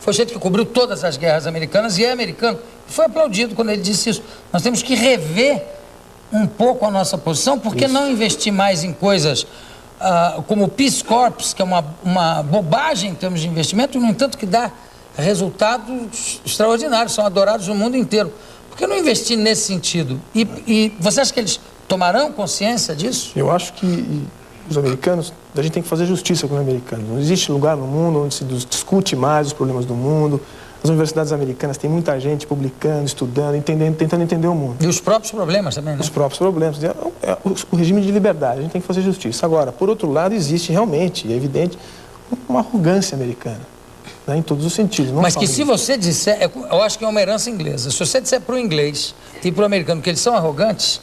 foi gente que cobriu todas as guerras americanas e é americano. Foi aplaudido quando ele disse isso. Nós temos que rever um pouco a nossa posição, porque não investir mais em coisas como o Peace Corps, que é uma bobagem em termos de investimento, no entanto que dá resultados extraordinários, são adorados no mundo inteiro. Por que não investir nesse sentido? E você acha que eles tomarão consciência disso? Eu acho que os americanos, a gente tem que fazer justiça com os americanos. Não existe lugar no mundo onde se discute mais os problemas do mundo. As universidades americanas têm muita gente publicando, estudando, tentando entender o mundo. E os próprios problemas também, né? Os próprios problemas. O regime de liberdade, a gente tem que fazer justiça. Agora, por outro lado, existe realmente, é evidente, uma arrogância americana, né, em todos os sentidos. Mas que se você disser, eu acho que é uma herança inglesa, se você disser para o inglês e para o americano que eles são arrogantes,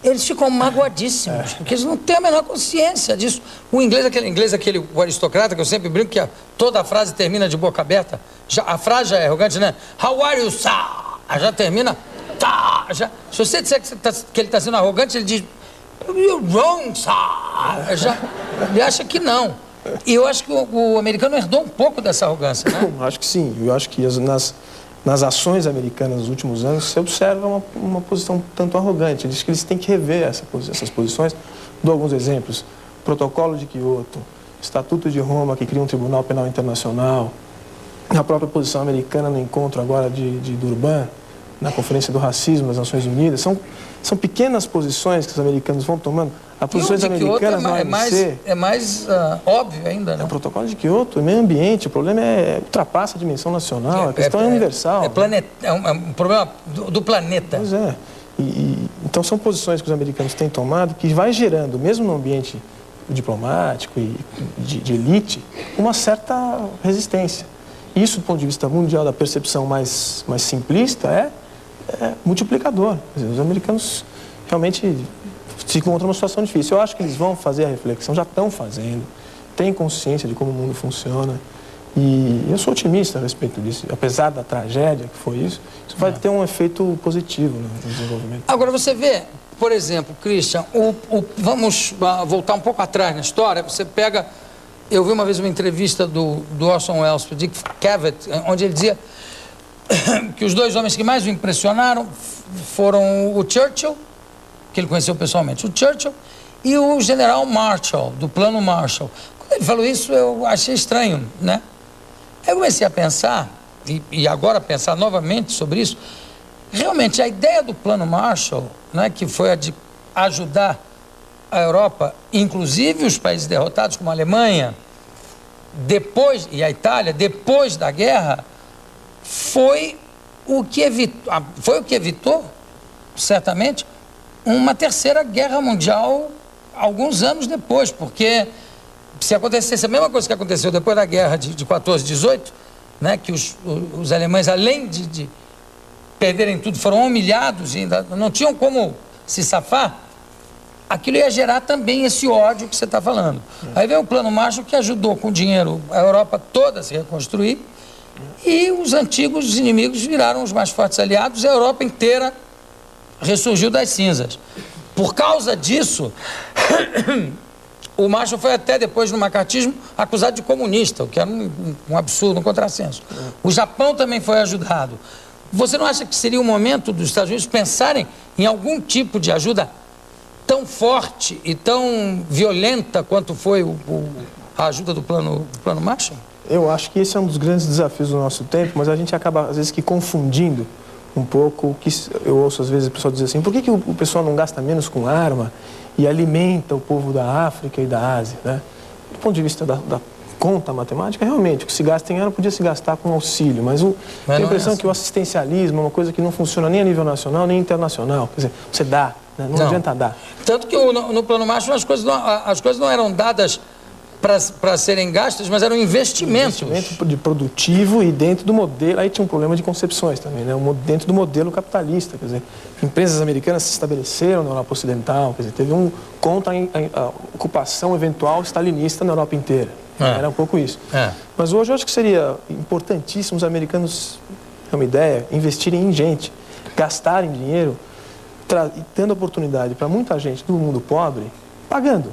eles ficam magoadíssimos, porque eles não têm a menor consciência disso. O inglês, o aristocrata, que eu sempre brinco que toda a frase termina de boca aberta, a frase já é arrogante, né? How are you, sir? Já termina, tá, já. Se você disser que ele está sendo arrogante, ele diz, you're wrong, sir. Ele acha que não. E eu acho que o americano herdou um pouco dessa arrogância, né? Eu acho que sim. Eu acho que nas ações americanas nos últimos anos, você observa uma posição tanto arrogante. Diz que eles têm que rever essas posições. Dou alguns exemplos. Protocolo de Kyoto, Estatuto de Roma, que cria um Tribunal Penal Internacional, a própria posição americana no encontro agora de Durban, na Conferência do Racismo das Nações Unidas. São pequenas posições que os americanos vão tomando. As posições americanas na OMC... É mais óbvio ainda, né? O protocolo de Kyoto, o meio ambiente, o problema ultrapassa a dimensão nacional, a questão é universal. É um problema do planeta. Pois é. Então são posições que os americanos têm tomado que vai gerando, mesmo no ambiente diplomático e de elite, uma certa resistência. Isso, do ponto de vista mundial, da percepção mais simplista, é multiplicador. Quer dizer, os americanos realmente se encontram numa situação difícil. Eu acho que eles vão fazer a reflexão, já estão fazendo, têm consciência de como o mundo funciona. E eu sou otimista a respeito disso. Apesar da tragédia que foi isso vai ter um efeito positivo no desenvolvimento. Agora, você vê, por exemplo, Christian, vamos voltar um pouco atrás na história. Você pega... Eu vi uma vez uma entrevista do Orson Welles para Dick Cavett, onde ele dizia que os dois homens que mais o impressionaram foram o Churchill, que ele conheceu pessoalmente, o Churchill, e o general Marshall, do Plano Marshall. Quando ele falou isso, eu achei estranho, né? Aí eu comecei a pensar, e agora pensar novamente sobre isso, realmente a ideia do Plano Marshall, né, que foi a de ajudar a Europa, inclusive os países derrotados, como a Alemanha, e a Itália, depois da guerra, foi o que evitou, certamente, uma terceira guerra mundial alguns anos depois, porque se acontecesse a mesma coisa que aconteceu depois da guerra de 14, 18, né, que os alemães, além de perderem tudo, foram humilhados e ainda não tinham como se safar, aquilo ia gerar também esse ódio que você está falando. Aí veio o Plano Marshall, que ajudou com dinheiro a Europa toda a se reconstruir, e os antigos inimigos viraram os mais fortes aliados, e a Europa inteira ressurgiu das cinzas. Por causa disso, o Marshall foi até depois, no macartismo, acusado de comunista, o que era um absurdo, um contrassenso. O Japão também foi ajudado. Você não acha que seria o momento dos Estados Unidos pensarem em algum tipo de ajuda tão forte e tão violenta quanto foi a ajuda do plano Marshall? Eu acho que esse é um dos grandes desafios do nosso tempo, mas a gente acaba, às vezes, que confundindo um pouco o que eu ouço, às vezes, o pessoal dizer assim, por que o pessoal não gasta menos com arma e alimenta o povo da África e da Ásia, né? Do ponto de vista da conta matemática, realmente, o que se gasta em arma podia se gastar com auxílio, mas tenho a impressão que o assistencialismo é uma coisa que não funciona nem a nível nacional, nem internacional. Quer dizer, você dá, né? Não adianta dar. Tanto que no Plano Marshall as coisas não eram dadas para serem gastas, mas eram investimentos. Investimento de produtivo e dentro do modelo, aí tinha um problema de concepções também, né? Dentro do modelo capitalista, quer dizer, empresas americanas se estabeleceram na Europa Ocidental, quer dizer, teve contra a ocupação eventual stalinista na Europa inteira. Era um pouco isso. Mas hoje eu acho que seria importantíssimo os americanos, é uma ideia, investirem em gente, gastarem dinheiro, tendo oportunidade para muita gente do mundo pobre, pagando.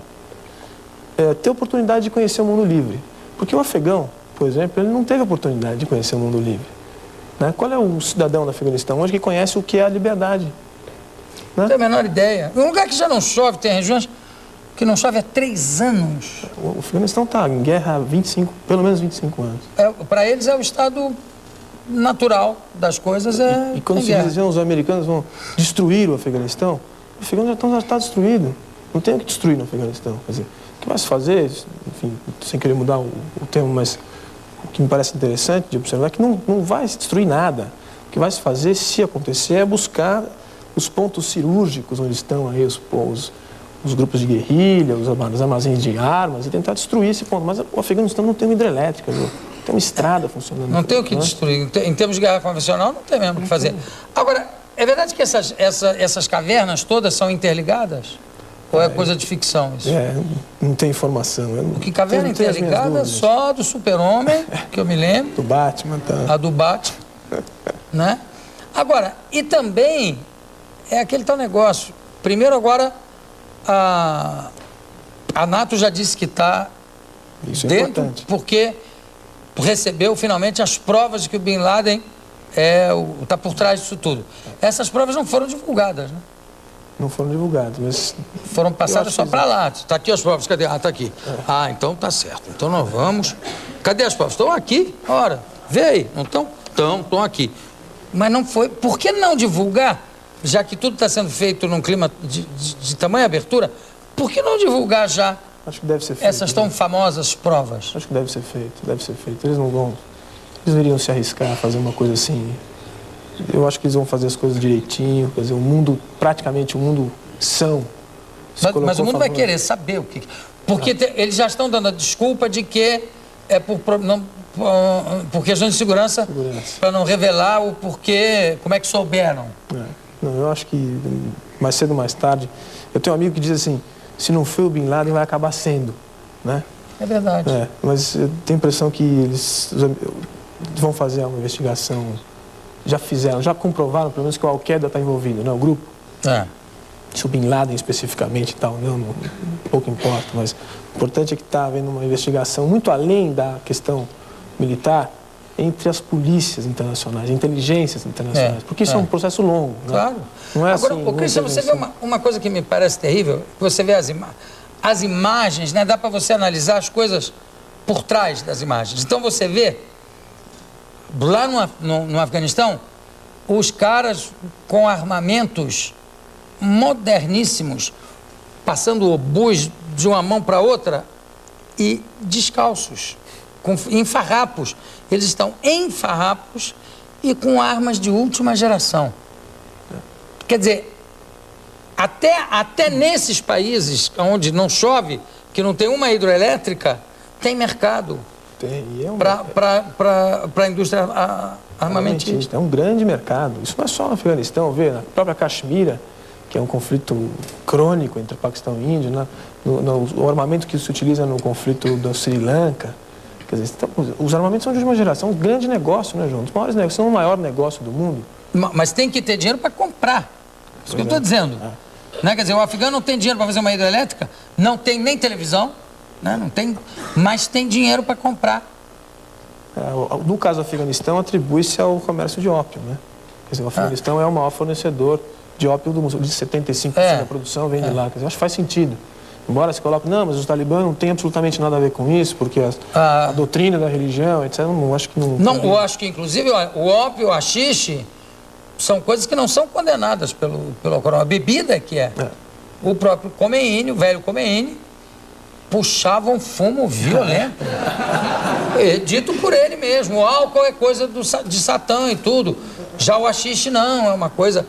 Ter oportunidade de conhecer o mundo livre. Porque o afegão, por exemplo, ele não teve oportunidade de conhecer o mundo livre. Né? Qual é o cidadão do Afeganistão hoje que conhece o que é a liberdade? Né? Não tenho a menor ideia. Um lugar que já não chove, tem regiões que não chove há 3 anos. O Afeganistão está em guerra há pelo menos 25 anos. Para eles é o estado natural das coisas. E quando se diz os americanos vão destruir o Afeganistão já está destruído. Não tem o que destruir no Afeganistão. Quer dizer, o que vai se fazer, enfim, sem querer mudar o termo, mas o que me parece interessante de observar é que não vai se destruir nada. O que vai se fazer, se acontecer, é buscar os pontos cirúrgicos onde estão aí os grupos de guerrilha, os armazéns de armas e tentar destruir esse ponto. Mas o Afeganistão não tem uma hidrelétrica, viu? Tem uma estrada funcionando. Não tem o que destruir. Em termos de guerra convencional, não tem mesmo o que fazer. Agora, é verdade que essas cavernas todas são interligadas? Ou é coisa de ficção isso? Não tem informação. Porque caverna interligada só do Super-Homem, que eu me lembro. Do Batman, tá. A do Batman, né? Agora, e também é aquele tal negócio. Primeiro agora, a NATO já disse que está dentro, importante. Porque recebeu finalmente as provas de que o Bin Laden está por trás disso tudo. Essas provas não foram divulgadas, né? Não foram divulgadas, mas... Foram passadas só para lá. Está aqui as provas, cadê? Ah, está aqui. Ah, então tá certo. Então nós vamos... Cadê as provas? Estão aqui, ora, vê aí. Não estão? Estão aqui. Mas não foi... Por que não divulgar, já que tudo está sendo feito num clima de tamanha abertura, por que não divulgar já acho que deve ser feito, essas tão famosas provas? Acho que deve ser feito. Eles não vão... Eles iriam se arriscar a fazer uma coisa assim... Eu acho que eles vão fazer as coisas direitinho, fazer um mundo, praticamente um mundo são. Mas o mundo vai querer saber o que... Porque eles já estão dando a desculpa de que é por questões de segurança. Para não revelar o porquê, como é que souberam. Não, eu acho que mais cedo ou mais tarde... Eu tenho um amigo que diz assim, se não foi o Bin Laden, vai acabar sendo, né? É verdade. Mas eu tenho a impressão que eles vão fazer uma investigação... Já comprovaram, pelo menos, que o Al-Qaeda está envolvido, né? O grupo. Se o Bin Laden especificamente e tal, não, pouco importa, mas o importante é que está havendo uma investigação muito além da questão militar entre as polícias internacionais, inteligências internacionais, porque isso é um processo longo. Claro. Né? Não é agora, assim, Cristian, você vê uma coisa que me parece terrível, você vê as imagens, né? Dá para você analisar as coisas por trás das imagens. Então você vê lá no Afeganistão, os caras com armamentos moderníssimos, passando obus de uma mão para outra e descalços, em farrapos. Eles estão em farrapos e com armas de última geração. Quer dizer, até nesses países onde não chove, que não tem uma hidroelétrica, tem mercado. Para a indústria armamentista. É um grande mercado. Isso não é só no Afeganistão, vê, na própria Caxemira, que é um conflito crônico entre o Paquistão e a Índia, né? O armamento que se utiliza no conflito do Sri Lanka. Quer dizer, então, os armamentos são de última geração, um grande negócio, né, João? Os maiores negócios, são o maior negócio do mundo. Mas tem que ter dinheiro para comprar. Isso que eu estou dizendo. Né? Quer dizer, o afegano não tem dinheiro para fazer uma hidrelétrica, não tem nem televisão, né? Não tem, mas tem dinheiro para comprar. No caso do Afeganistão, atribui-se ao comércio de ópio, né? Quer dizer, o Afeganistão é o maior fornecedor de ópio do mundo, de 75% da produção vem de lá. Quer dizer, acho que faz sentido. Embora se coloque, não, mas os talibãs não têm absolutamente nada a ver com isso, porque a doutrina da religião, etc., não acho que não... Não, eu acho que, inclusive, o ópio, o haxixe, são coisas que não são condenadas pelo Corão. A bebida é que é. O próprio Khomeini, o velho Khomeini, puxava um fumo violento. Dito por ele mesmo. O álcool é coisa de Satã e tudo. Já o haxixe não, é uma coisa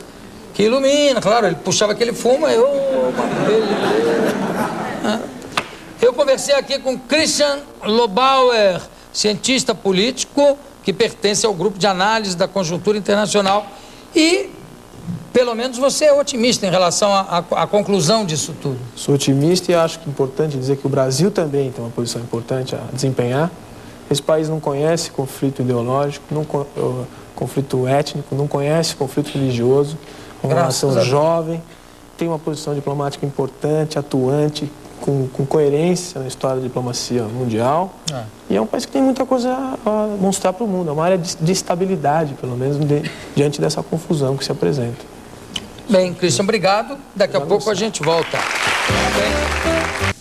que ilumina. Claro, ele puxava aquele fumo e eu conversei aqui com Christian Lobauer, cientista político que pertence ao grupo de análise da conjuntura internacional e, pelo menos, você é otimista em relação à conclusão disso tudo. Sou otimista e acho que é importante dizer que o Brasil também tem uma posição importante a desempenhar. Esse país não conhece conflito ideológico, conflito étnico, não conhece conflito religioso, uma nação jovem, tem uma posição diplomática importante, atuante, com coerência na história da diplomacia mundial. E é um país que tem muita coisa a mostrar para o mundo. É uma área de estabilidade, pelo menos, diante dessa confusão que se apresenta. Bem, Christian, obrigado. Daqui a pouco a gente volta. Bem.